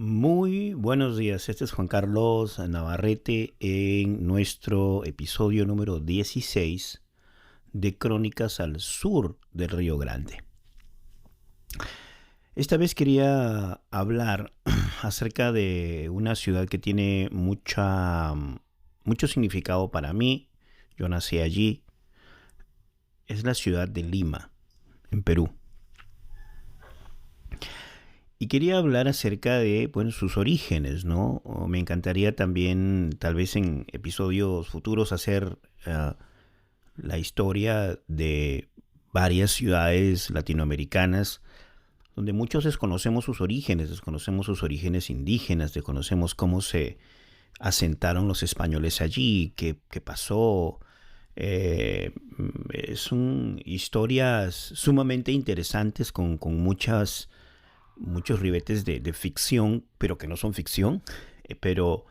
Muy buenos días, este es Juan Carlos Navarrete en nuestro episodio número 16 de Crónicas al Sur del Río Grande. Esta vez quería hablar acerca de una ciudad que tiene mucho significado para mí. Yo nací allí, es la ciudad de Lima, en Perú. Y quería hablar acerca de, bueno, sus orígenes, ¿no? Me encantaría también, tal vez en episodios futuros, hacer la historia de varias ciudades latinoamericanas donde muchos desconocemos sus orígenes indígenas, desconocemos cómo se asentaron los españoles allí, qué pasó. Son historias sumamente interesantes con muchos ribetes de ficción, pero que no son ficción, eh, pero,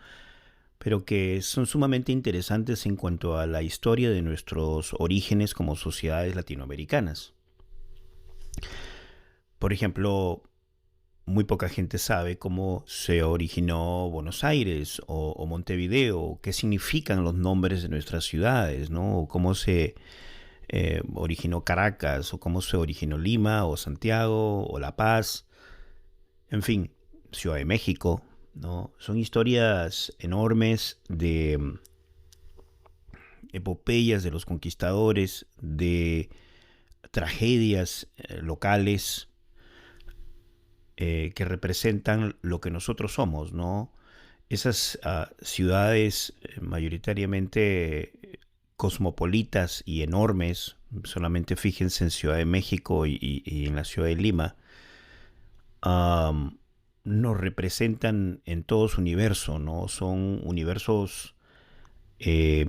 pero que son sumamente interesantes en cuanto a la historia de nuestros orígenes como sociedades latinoamericanas. Por ejemplo, muy poca gente sabe cómo se originó Buenos Aires o Montevideo, qué significan los nombres de nuestras ciudades, ¿no? O cómo se originó Caracas, o cómo se originó Lima, o Santiago, o La Paz. En fin, Ciudad de México, ¿no? Son historias enormes de epopeyas de los conquistadores, de tragedias locales que representan lo que nosotros somos, ¿no? Esas ciudades mayoritariamente cosmopolitas y enormes, solamente fíjense en Ciudad de México y en la ciudad de Lima, um, nos representan en todo su universo, ¿no? Son universos eh,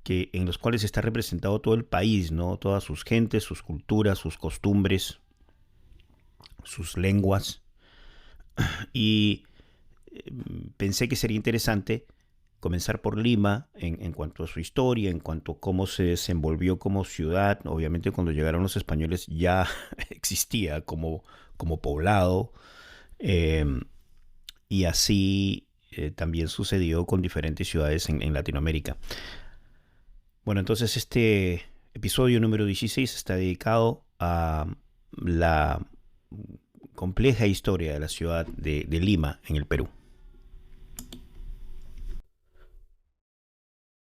en los cuales está representado todo el país, ¿no? Todas sus gentes, sus culturas, sus costumbres, sus lenguas. Y pensé que sería interesante comenzar por Lima en cuanto a su historia, en cuanto a cómo se desenvolvió como ciudad. Obviamente cuando llegaron los españoles ya existía como poblado. Eh, y así también sucedió con diferentes ciudades en Latinoamérica. Bueno, entonces este episodio número 16 está dedicado a la compleja historia de la ciudad de Lima, en el Perú.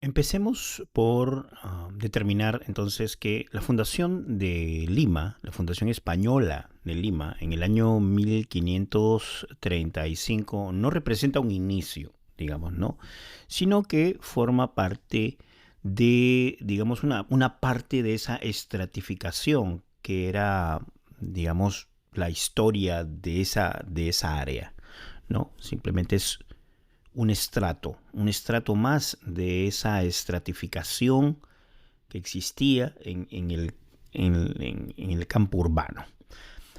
Empecemos por determinar entonces que la fundación de Lima, la fundación española de Lima, en el año 1535, no representa un inicio, digamos, ¿no? Sino que forma parte de, digamos, una parte de esa estratificación que era, digamos, la historia de esa área, ¿no? Simplemente es un estrato más de esa estratificación que existía en el campo urbano.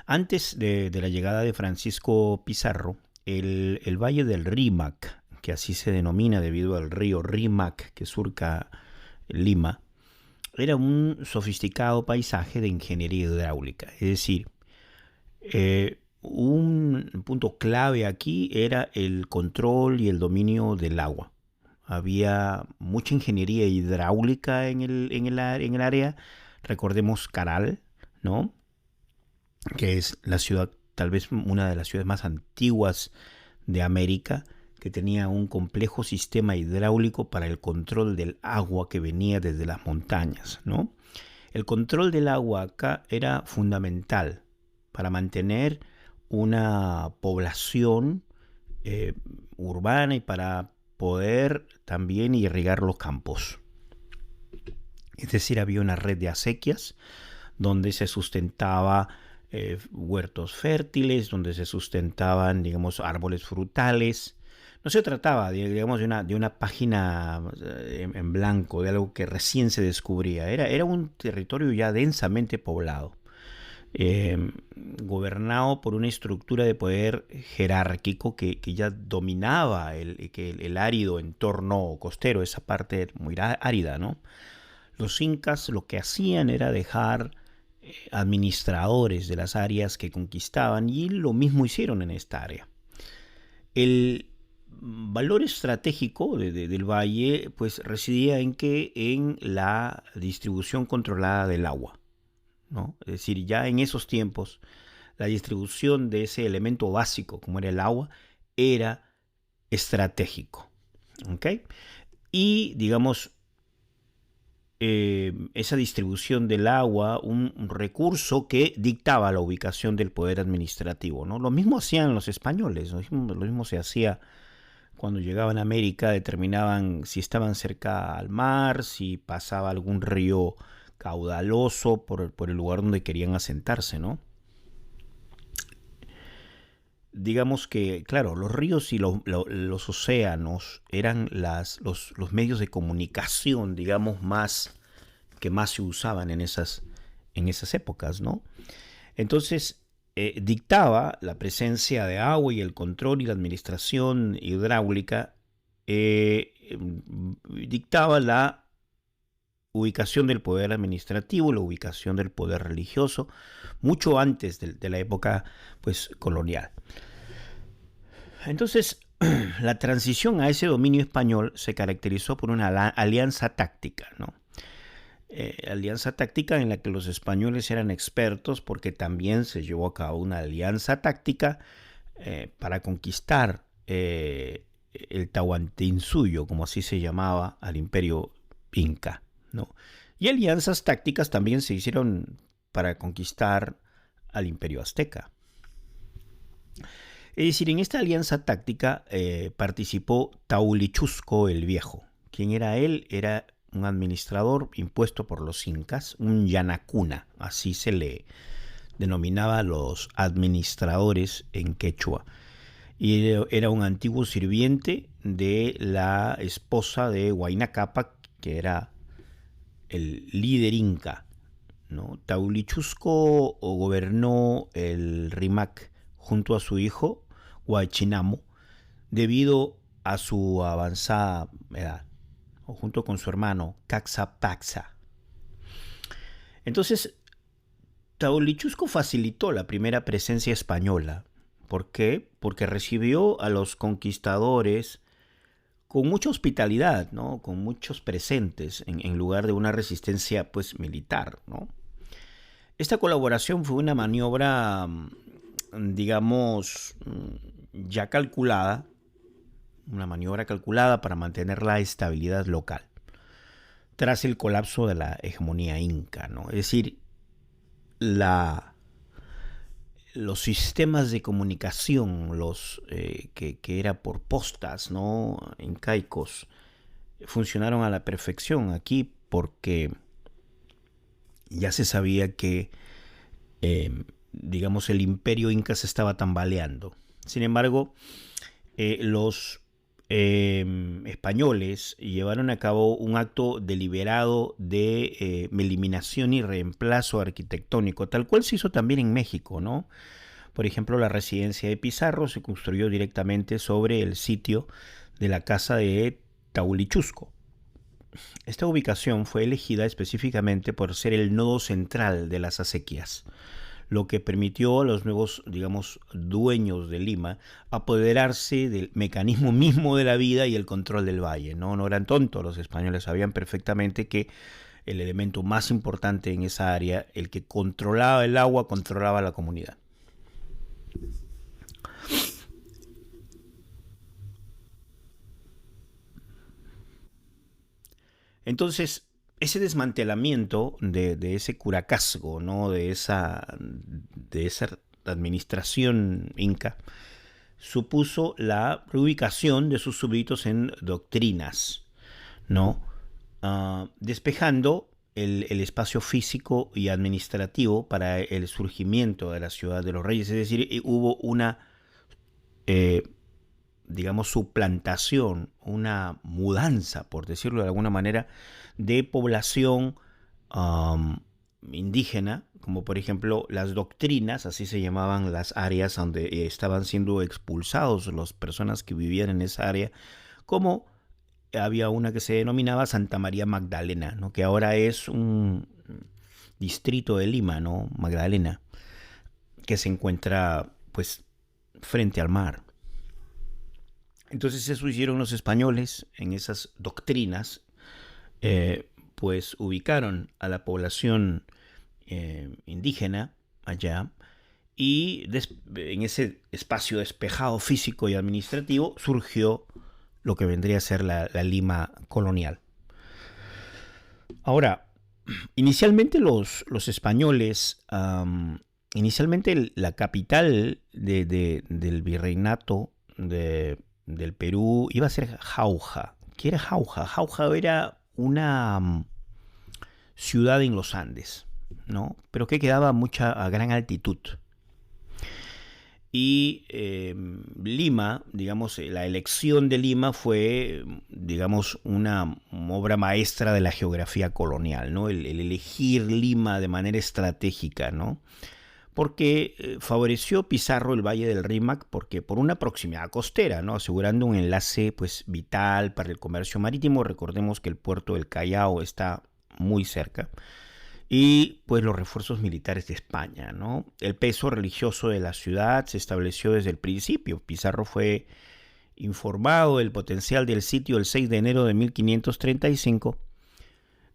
Antes de la llegada de Francisco Pizarro, el Valle del Rímac, que así se denomina debido al río Rímac que surca Lima, era un sofisticado paisaje de ingeniería hidráulica. Es decir, un punto clave aquí era el control y el dominio del agua. Había mucha ingeniería hidráulica en el área. Recordemos Caral, ¿no? Que es la ciudad, tal vez una de las ciudades más antiguas de América, que tenía un complejo sistema hidráulico para el control del agua que venía desde las montañas, ¿no? El control del agua acá era fundamental para mantener una población eh, urbana y para poder también irrigar los campos. Es decir, había una red de acequias donde se sustentaba huertos fértiles, donde se sustentaban, digamos, árboles frutales. No se trataba, digamos, de una página en blanco, de algo que recién se descubría. Era un territorio ya densamente poblado, gobernado por una estructura de poder jerárquico que ya dominaba el árido entorno costero, esa parte muy árida, ¿no? Los incas lo que hacían era dejar administradores de las áreas que conquistaban y lo mismo hicieron en esta área. El valor estratégico del valle pues residía en la distribución controlada del agua, ¿no? Es decir, ya en esos tiempos la distribución de ese elemento básico como era el agua era estratégico, ¿ok? Y digamos, esa distribución del agua, un recurso que dictaba la ubicación del poder administrativo, ¿no? Lo mismo hacían los españoles, lo mismo se hacía cuando llegaban a América, determinaban si estaban cerca al mar, si pasaba algún río caudaloso por el lugar donde querían asentarse, ¿no? Digamos que, claro, los ríos y los océanos eran los medios de comunicación, digamos, que más se usaban en esas épocas, ¿no? Entonces, dictaba la presencia de agua y el control y la administración hidráulica, dictaba la ubicación del poder administrativo, la ubicación del poder religioso, mucho antes de la época pues, colonial. Entonces, la transición a ese dominio español se caracterizó por una alianza táctica, ¿no? Alianza táctica en la que los españoles eran expertos porque también se llevó a cabo una alianza táctica para conquistar el Tahuantinsuyo, como así se llamaba, al imperio inca, ¿no? Y alianzas tácticas también se hicieron para conquistar al imperio azteca. Es decir, en esta alianza táctica participó Taulichusco el Viejo. ¿Quién era él? Era un administrador impuesto por los incas, un yanacuna, así se le denominaba a los administradores en quechua. Y era un antiguo sirviente de la esposa de Huayna Cápac, que era el líder inca, ¿no? Taulichusco gobernó el Rímac junto a su hijo Huaychinamo debido a su avanzada edad, o junto con su hermano Caxapaxa. Entonces, Taulichusco facilitó la primera presencia española. ¿Por qué? Porque recibió a los conquistadores con mucha hospitalidad, ¿no? Con muchos presentes, en lugar de una resistencia pues, militar, ¿no? Esta colaboración fue una maniobra, digamos, ya calculada, una maniobra calculada para mantener la estabilidad local tras el colapso de la hegemonía inca, ¿no? Es decir, los sistemas de comunicación, que era por postas, ¿no? Incaicos, funcionaron a la perfección aquí porque ya se sabía que, digamos, el imperio inca se estaba tambaleando. Sin embargo, los españoles llevaron a cabo un acto deliberado de eliminación y reemplazo arquitectónico, tal cual se hizo también en México, ¿no? Por ejemplo, la residencia de Pizarro se construyó directamente sobre el sitio de la casa de Taulichusco. Esta ubicación fue elegida específicamente por ser el nodo central de las acequias, lo que permitió a los nuevos, digamos, dueños de Lima apoderarse del mecanismo mismo de la vida y el control del valle. No eran tontos, los españoles sabían perfectamente que el elemento más importante en esa área, el que controlaba el agua, controlaba la comunidad. Entonces, ese desmantelamiento de ese curacazgo, ¿no? de esa administración inca, supuso la reubicación de sus súbditos en doctrinas, ¿no? Despejando el espacio físico y administrativo para el surgimiento de la ciudad de los reyes. Es decir, hubo una, eh, digamos, suplantación, una mudanza, por decirlo de alguna manera, de población indígena, como por ejemplo las doctrinas, así se llamaban las áreas donde estaban siendo expulsados las personas que vivían en esa área, como había una que se denominaba Santa María Magdalena, ¿no? Que ahora es un distrito de Lima, ¿no? Magdalena, que se encuentra pues frente al mar. Entonces eso hicieron los españoles en esas doctrinas, pues ubicaron a la población indígena allá y en ese espacio despejado físico y administrativo surgió lo que vendría a ser la Lima colonial. Ahora, inicialmente los españoles, inicialmente la capital del virreinato del Perú iba a ser Jauja. ¿Qué era Jauja? Jauja era una ciudad en los Andes, ¿no? Pero que quedaba a gran altitud. Y Lima, digamos, la elección de Lima fue, digamos, una obra maestra de la geografía colonial, ¿no? El elegir Lima de manera estratégica, ¿no? Porque favoreció Pizarro el Valle del Rímac porque por una proximidad costera, ¿no? Asegurando un enlace pues vital para el comercio marítimo. Recordemos que el puerto del Callao está muy cerca. Y pues los refuerzos militares de España, ¿no? El peso religioso de la ciudad se estableció desde el principio. Pizarro fue informado del potencial del sitio el 6 de enero de 1535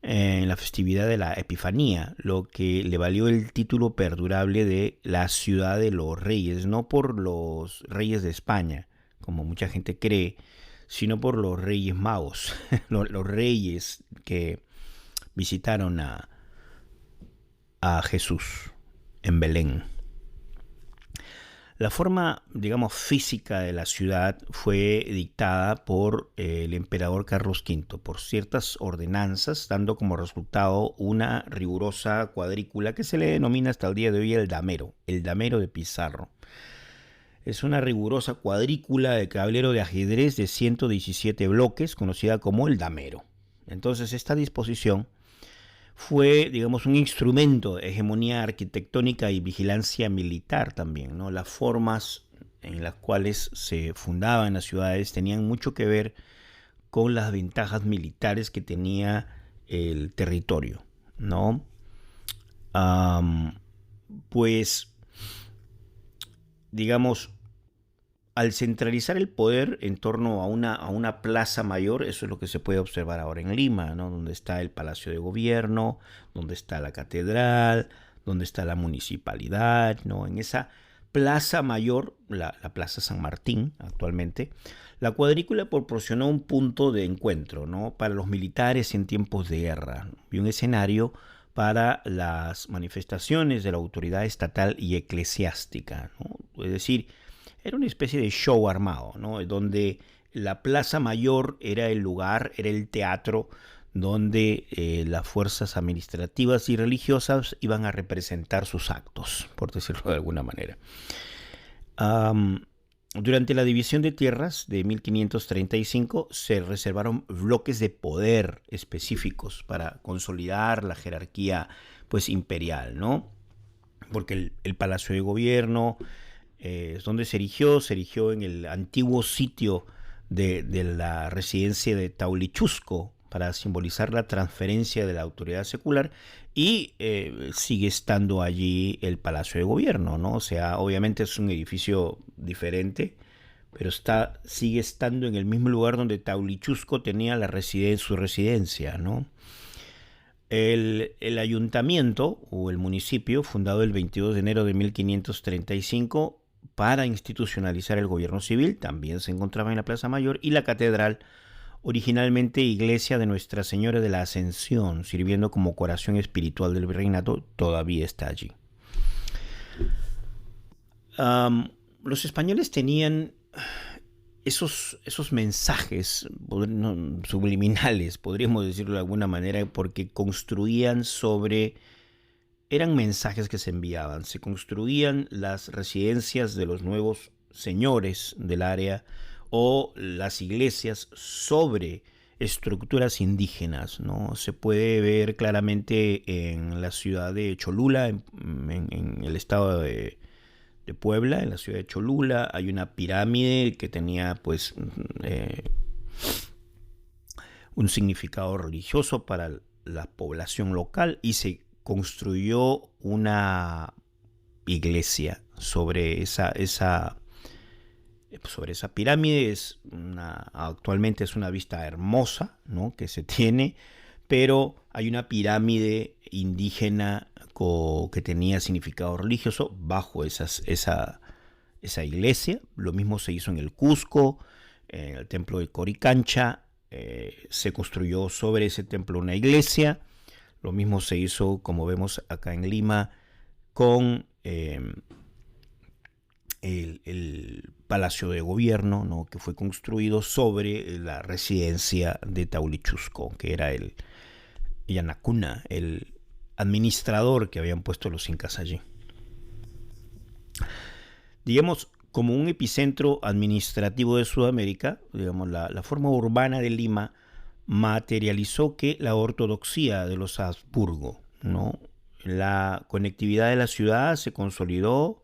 en la festividad de la Epifanía, lo que le valió el título perdurable de la ciudad de los reyes, no por los reyes de España, como mucha gente cree, sino por los reyes magos, los reyes que visitaron a Jesús en Belén. La forma, digamos, física de la ciudad fue dictada por el emperador Carlos V, por ciertas ordenanzas, dando como resultado una rigurosa cuadrícula que se le denomina hasta el día de hoy el damero de Pizarro. Es una rigurosa cuadrícula de tablero de ajedrez de 117 bloques, conocida como el damero. Entonces, esta disposición fue, digamos, un instrumento de hegemonía arquitectónica y vigilancia militar también, ¿no? Las formas en las cuales se fundaban las ciudades tenían mucho que ver con las ventajas militares que tenía el territorio, ¿no? Pues, digamos, al centralizar el poder en torno a una plaza mayor, eso es lo que se puede observar ahora en Lima, ¿no? Donde está el Palacio de Gobierno, donde está la catedral, donde está la municipalidad, ¿no? En esa plaza mayor, la Plaza San Martín actualmente, la cuadrícula proporcionó un punto de encuentro, ¿no? Para los militares en tiempos de guerra, ¿no? Y un escenario para las manifestaciones de la autoridad estatal y eclesiástica, ¿no? Es decir, era una especie de show armado, ¿no? Donde la Plaza Mayor era el lugar, era el teatro donde las fuerzas administrativas y religiosas iban a representar sus actos, por decirlo de alguna manera. Durante la división de tierras de 1535 se reservaron bloques de poder específicos para consolidar la jerarquía pues imperial, ¿no? Porque el Palacio de Gobierno es donde se erigió en el antiguo sitio de la residencia de Taulichusco para simbolizar la transferencia de la autoridad secular y sigue estando allí el Palacio de Gobierno, ¿no? O sea, obviamente es un edificio diferente, pero sigue estando en el mismo lugar donde Taulichusco tenía su residencia, ¿no? El ayuntamiento o el municipio, fundado el 22 de enero de 1535 para institucionalizar el gobierno civil, también se encontraba en la Plaza Mayor, y la catedral, originalmente iglesia de Nuestra Señora de la Ascensión, sirviendo como corazón espiritual del virreinato, todavía está allí. Los españoles tenían esos mensajes subliminales, podríamos decirlo de alguna manera, porque eran mensajes que se enviaban, se construían las residencias de los nuevos señores del área o las iglesias sobre estructuras indígenas, ¿no? Se puede ver claramente en la ciudad de Cholula, en el estado de Puebla, en la ciudad de Cholula, hay una pirámide que tenía pues un significado religioso para la población local y se construyó una iglesia sobre Sobre esa pirámide actualmente es una vista hermosa, ¿no?, que se tiene, pero hay una pirámide indígena que tenía significado religioso bajo esa iglesia. Lo mismo se hizo en el Cusco, en el templo de Coricancha. Se construyó sobre ese templo una iglesia. Lo mismo se hizo, como vemos acá en Lima, con el Palacio de Gobierno, ¿no?, que fue construido sobre la residencia de Taulichusco, que era el Yanacuna, el administrador que habían puesto los incas allí. Digamos, como un epicentro administrativo de Sudamérica, digamos, la forma urbana de Lima materializó que la ortodoxia de los Habsburgo, ¿no? La conectividad de la ciudad se consolidó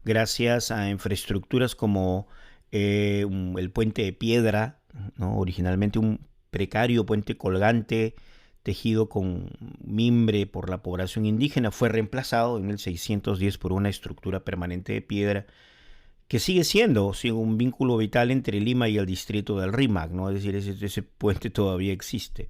gracias a infraestructuras como el puente de piedra, ¿no?, originalmente un precario puente colgante tejido con mimbre por la población indígena, fue reemplazado en el 610 por una estructura permanente de piedra que sigue siendo un vínculo vital entre Lima y el distrito del Rímac, ¿no? Es decir, ese puente todavía existe.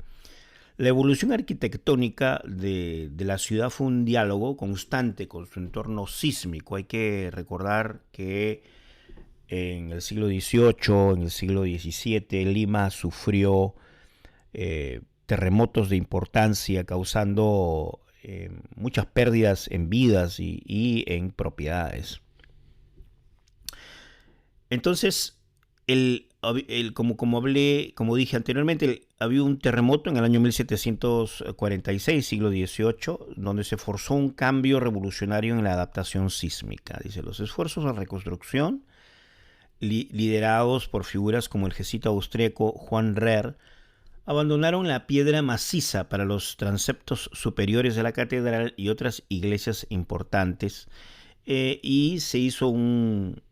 La evolución arquitectónica de la ciudad fue un diálogo constante con su entorno sísmico. Hay que recordar que en el siglo XVIII, en el siglo XVII, Lima sufrió terremotos de importancia, causando muchas pérdidas en vidas y en propiedades. Entonces, como dije anteriormente, había un terremoto en el año 1746, siglo XVIII, donde se forzó un cambio revolucionario en la adaptación sísmica. Dice, los esfuerzos de reconstrucción, liderados por figuras como el jesuita austríaco Juan Rer, abandonaron la piedra maciza para los transeptos superiores de la catedral y otras iglesias importantes, y se hizo un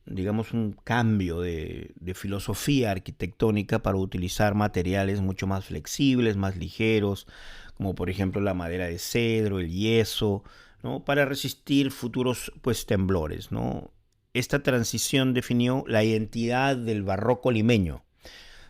cambio de filosofía arquitectónica para utilizar materiales mucho más flexibles, más ligeros, como por ejemplo la madera de cedro, el yeso, ¿no?, para resistir futuros temblores, ¿no? Esta transición definió la identidad del barroco limeño,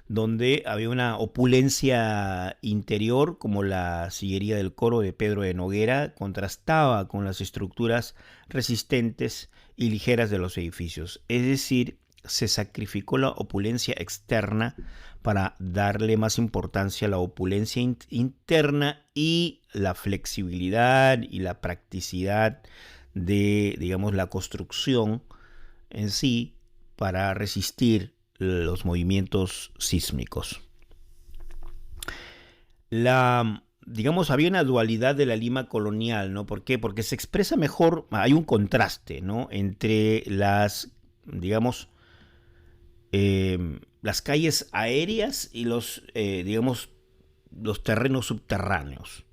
donde había una opulencia interior, como la sillería del coro de Pedro de Noguera, contrastaba con las estructuras resistentes y ligeras de los edificios. Es decir, se sacrificó la opulencia externa para darle más importancia a la opulencia interna y la flexibilidad y la practicidad de, digamos, la construcción en sí para resistir los movimientos sísmicos. Había una dualidad de la Lima colonial, ¿no? ¿Por qué? Porque se expresa mejor, hay un contraste, ¿no?, entre las calles aéreas y los terrenos subterráneos.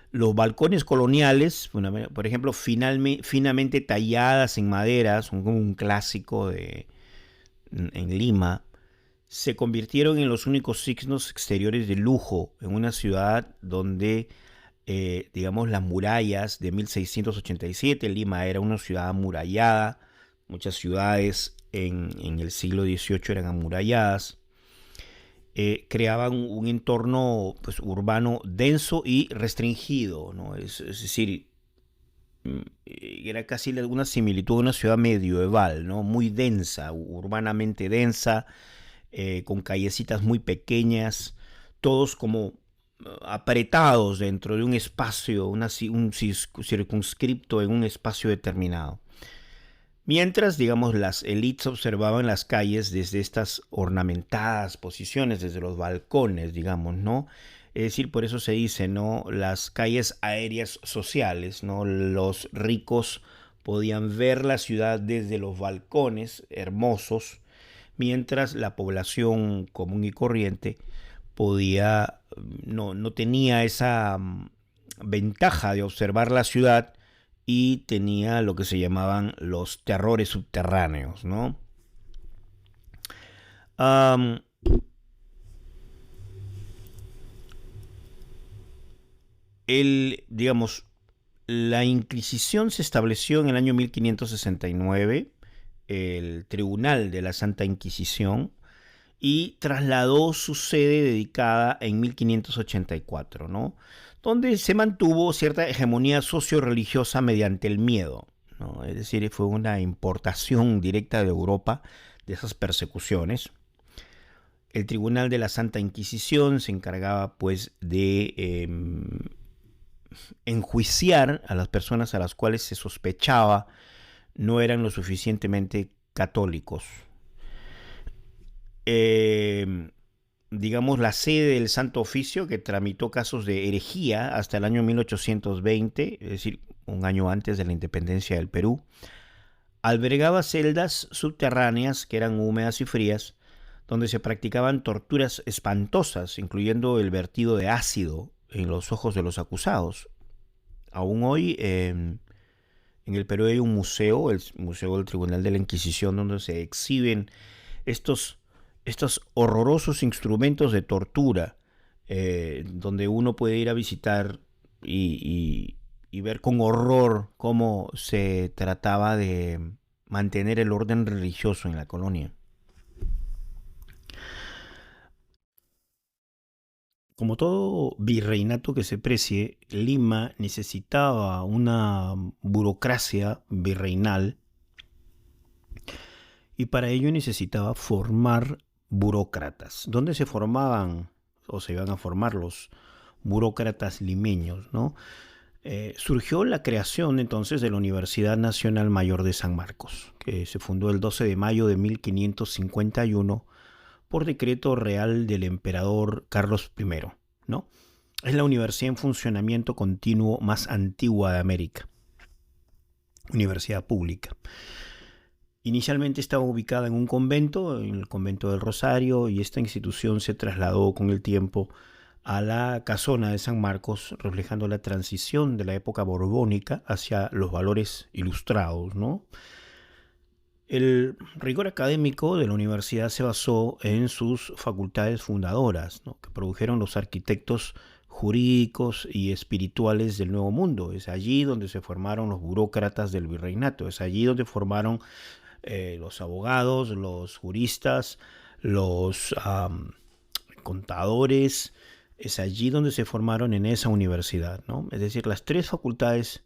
Los balcones coloniales, por ejemplo, finamente talladas en madera, son como un clásico en Lima, se convirtieron en los únicos signos exteriores de lujo en una ciudad donde, las murallas de 1687, Lima era una ciudad amurallada, muchas ciudades en el siglo XVIII eran amuralladas, creaban un entorno urbano denso y restringido, ¿no? Es decir, era casi una similitud a una ciudad medieval, ¿no?, muy densa, urbanamente densa, con callecitas muy pequeñas, todos como apretados dentro de un espacio, un circunscripto en un espacio determinado. Mientras, las élites observaban las calles desde estas ornamentadas posiciones, desde los balcones, ¿no? Es decir, por eso se dice, ¿no?, las calles aéreas sociales, ¿no? Los ricos podían ver la ciudad desde los balcones hermosos, mientras la población común y corriente no tenía esa ventaja de observar la ciudad y tenía lo que se llamaban los terrores subterráneos, ¿no? La Inquisición se estableció en el año 1569 el Tribunal de la Santa Inquisición y trasladó su sede dedicada en 1584, ¿no? Donde se mantuvo cierta hegemonía socio-religiosa mediante el miedo, ¿no? Es decir, fue una importación directa de Europa de esas persecuciones. El Tribunal de la Santa Inquisición se encargaba pues de enjuiciar a las personas a las cuales se sospechaba no eran lo suficientemente católicos. Eh, digamos, la sede del Santo Oficio, que tramitó casos de herejía hasta el año 1820, es decir, un año antes de la independencia del Perú, albergaba celdas subterráneas que eran húmedas y frías, donde se practicaban torturas espantosas, incluyendo el vertido de ácido en los ojos de los acusados. Aún hoy en el Perú hay un museo, el Museo del Tribunal de la Inquisición, donde se exhiben estos, estos horrorosos instrumentos de tortura, donde uno puede ir a visitar y ver con horror cómo se trataba de mantener el orden religioso en la colonia. Como todo virreinato que se precie, Lima necesitaba una burocracia virreinal y para ello necesitaba formar burócratas. ¿Dónde se formaban o se iban a formar los burócratas limeños, ¿no? Surgió la creación entonces de la Universidad Nacional Mayor de San Marcos, que se fundó el 12 de mayo de 1551 por decreto real del emperador Carlos I, ¿no? Es la universidad en funcionamiento continuo más antigua de América, universidad pública. Inicialmente estaba ubicada en un convento, en el convento del Rosario, y esta institución se trasladó con el tiempo a la casona de San Marcos, reflejando la transición de la época borbónica hacia los valores ilustrados, ¿no? El rigor académico de la universidad se basó en sus facultades fundadoras, ¿no? Que produjeron los arquitectos jurídicos y espirituales del Nuevo Mundo. Es allí donde se formaron los burócratas del virreinato, es allí donde formaron los abogados, los juristas, los contadores, es allí donde se formaron en esa universidad, ¿no? Es decir, las tres facultades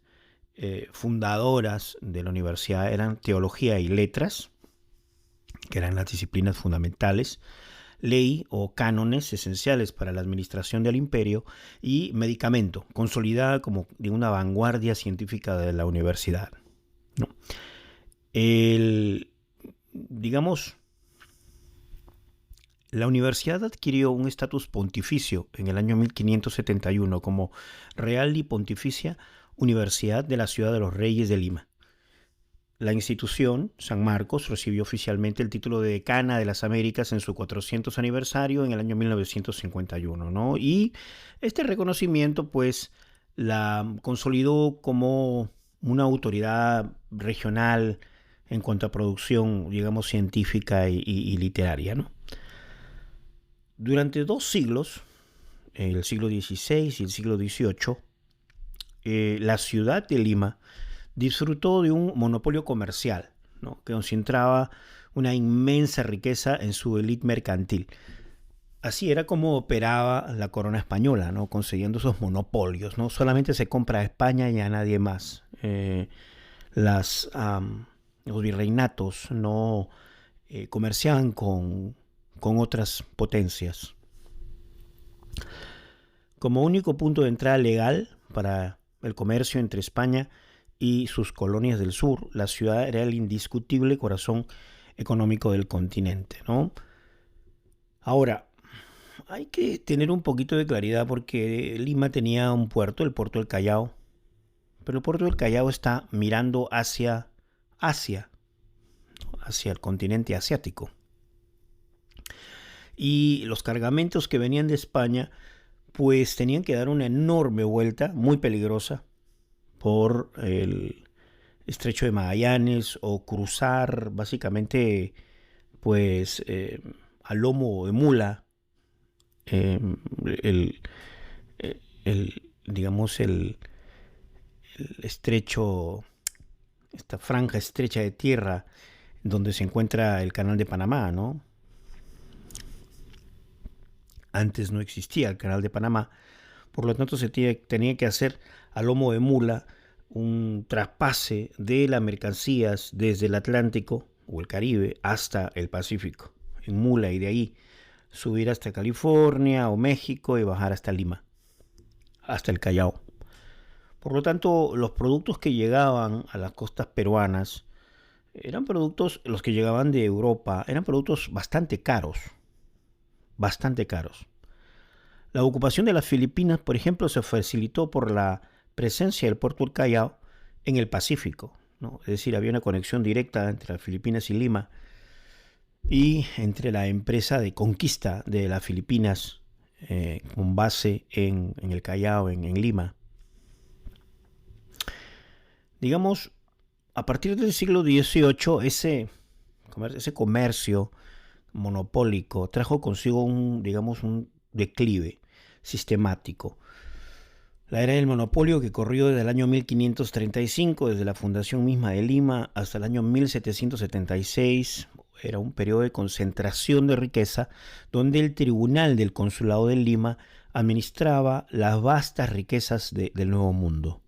fundadoras de la universidad eran teología y letras, que eran las disciplinas fundamentales, ley o cánones esenciales para la administración del imperio y medicamento, consolidada como de una vanguardia científica de la universidad, ¿no? El, digamos, la universidad adquirió un estatus pontificio en el año 1571 como Real y Pontificia Universidad de la Ciudad de los Reyes de Lima. La institución, San Marcos, recibió oficialmente el título de Decana de las Américas en su 400 aniversario en el año 1951, ¿no? Y este reconocimiento, pues, la consolidó como una autoridad regional en cuanto a producción, digamos, científica y literaria, ¿no? Durante 2 siglos, el siglo XVI y el siglo XVIII, la ciudad de Lima disfrutó de un monopolio comercial, ¿no? Que concentraba una inmensa riqueza en su élite mercantil. Así era como operaba la corona española, ¿no? Consiguiendo esos monopolios, ¿no? Solamente se compra a España y a nadie más. Las, los virreinatos no comerciaban con otras potencias. Como único punto de entrada legal para el comercio entre España y sus colonias del sur, la ciudad era el indiscutible corazón económico del continente, ¿no? Ahora, hay que tener un poquito de claridad porque Lima tenía un puerto, el puerto del Callao, pero el puerto del Callao está mirando hacia Asia, hacia el continente asiático. Y los cargamentos que venían de España pues tenían que dar una enorme vuelta, muy peligrosa, por el estrecho de Magallanes o cruzar básicamente pues a lomo de mula eh, el, digamos el estrecho, esta franja estrecha de tierra donde se encuentra el Canal de Panamá, ¿no? Antes no existía el Canal de Panamá, por lo tanto se tenía que hacer a lomo de mula un traspase de las mercancías desde el Atlántico o el Caribe hasta el Pacífico, en mula, y de ahí subir hasta California o México y bajar hasta Lima, hasta el Callao. Por lo tanto, los productos que llegaban a las costas peruanas eran productos, los que llegaban de Europa, eran productos bastante caros, bastante caros. La ocupación de las Filipinas, por ejemplo, se facilitó por la presencia del puerto del Callao en el Pacífico, ¿no? Es decir, había una conexión directa entre las Filipinas y Lima, y entre la empresa de conquista de las Filipinas con base en el Callao, en Lima. Digamos, a partir del siglo XVIII, ese comercio monopólico trajo consigo un declive sistemático. La era del monopolio, que corrió desde el año 1535, desde la fundación misma de Lima, hasta el año 1776, era un periodo de concentración de riqueza, donde el Tribunal del Consulado de Lima administraba las vastas riquezas del Nuevo Mundo.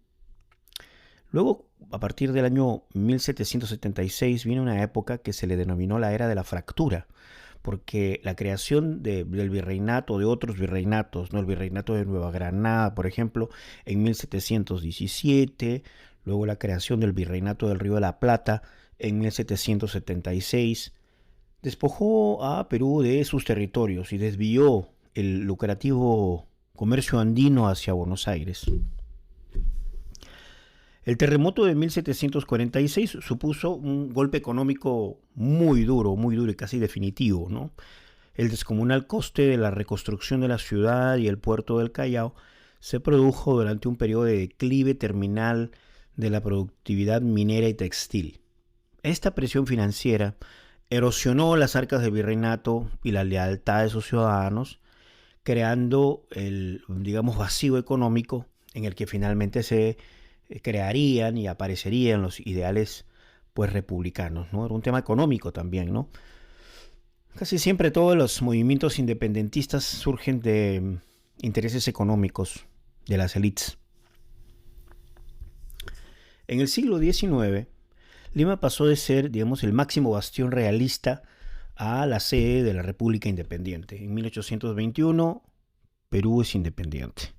Luego, a partir del año 1776, viene una época que se le denominó la era de la fractura, porque la creación del virreinato, de otros virreinatos, ¿no? El virreinato de Nueva Granada, por ejemplo, en 1717, luego la creación del virreinato del Río de la Plata en 1776, despojó a Perú de sus territorios y desvió el lucrativo comercio andino hacia Buenos Aires. El terremoto de 1746 supuso un golpe económico muy duro y casi definitivo, ¿no? El descomunal coste de la reconstrucción de la ciudad y el puerto del Callao se produjo durante un periodo de declive terminal de la productividad minera y textil. Esta presión financiera erosionó las arcas del virreinato y la lealtad de sus ciudadanos, creando el, digamos, vacío económico en el que finalmente se crearían y aparecerían los ideales, pues, republicanos, ¿no? Era un tema económico también, ¿no? Casi siempre todos los movimientos independentistas surgen de intereses económicos de las élites. En el siglo XIX, Lima pasó de ser, digamos, el máximo bastión realista a la sede de la República Independiente. En 1821, Perú es independiente.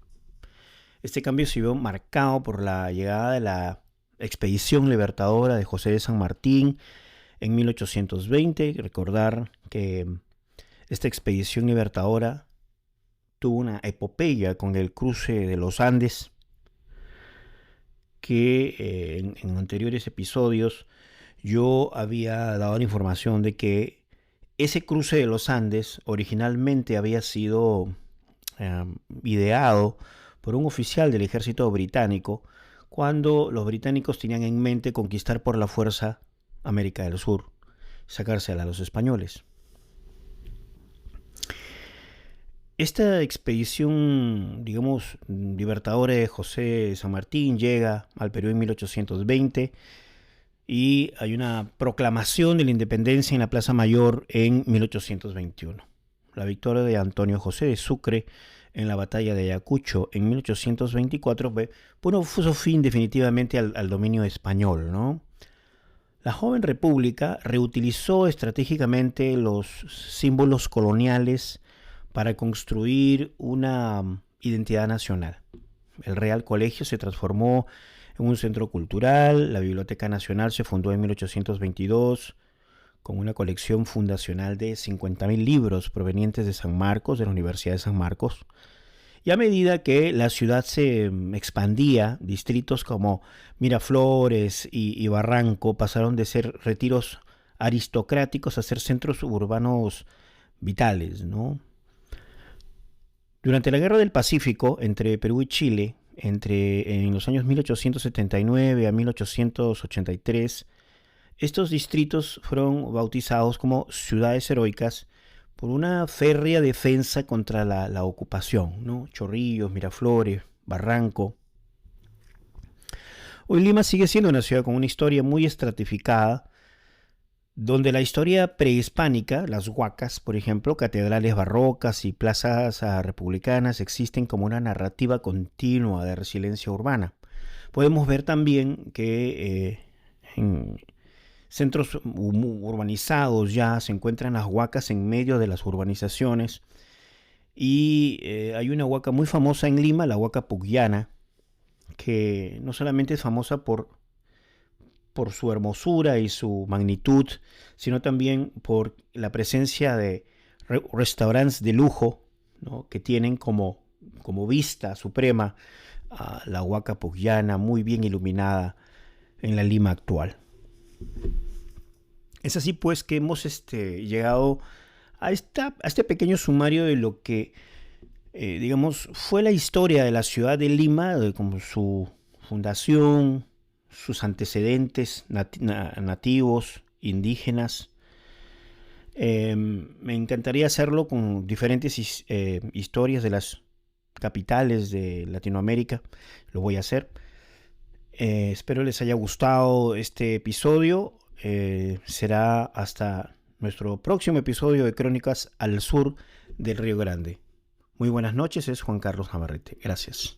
Este cambio se vio marcado por la llegada de la expedición libertadora de José de San Martín en 1820. Recordar que esta expedición libertadora tuvo una epopeya con el cruce de los Andes, que en anteriores episodios yo había dado la información de que ese cruce de los Andes originalmente había sido ideado por un oficial del ejército británico, cuando los británicos tenían en mente conquistar por la fuerza América del Sur, sacársela a los españoles. Esta expedición, digamos, libertadora de José de San Martín llega al Perú en 1820 y hay una proclamación de la independencia en la Plaza Mayor en 1821. La victoria de Antonio José de Sucre en la batalla de Ayacucho en 1824 puso fin definitivamente al dominio español, ¿no? La joven república reutilizó estratégicamente los símbolos coloniales para construir una identidad nacional. El Real Colegio se transformó en un centro cultural, la Biblioteca Nacional se fundó en 1822 con una colección fundacional de 50.000 libros provenientes de San Marcos, de la Universidad de San Marcos. Y a medida que la ciudad se expandía, distritos como Miraflores y Barranco pasaron de ser retiros aristocráticos a ser centros urbanos vitales, ¿no? Durante la Guerra del Pacífico entre Perú y Chile, en los años 1879 a 1883, estos distritos fueron bautizados como ciudades heroicas por una férrea defensa contra la ocupación, ¿no? Chorrillos, Miraflores, Barranco. Hoy Lima sigue siendo una ciudad con una historia muy estratificada, Donde la historia prehispánica, las huacas, por ejemplo, catedrales barrocas y plazas republicanas existen como una narrativa continua de resiliencia urbana. Podemos ver también que en centros urbanizados ya se encuentran las huacas en medio de las urbanizaciones y hay una huaca muy famosa en Lima, la huaca Pucllana, que no solamente es famosa por su hermosura y su magnitud, sino también por la presencia de restaurantes de lujo, ¿no? Que tienen como vista suprema a la Huaca Pucllana, muy bien iluminada en la Lima actual. Es así pues que hemos llegado a este pequeño sumario de lo que, digamos, fue la historia de la ciudad de Lima, como su fundación, sus antecedentes nativos, indígenas. Me encantaría hacerlo con diferentes historias de las capitales de Latinoamérica. Lo voy a hacer. Espero les haya gustado este episodio. Será hasta nuestro próximo episodio de Crónicas al Sur del Río Grande. Muy buenas noches, es Juan Carlos Navarrete. Gracias.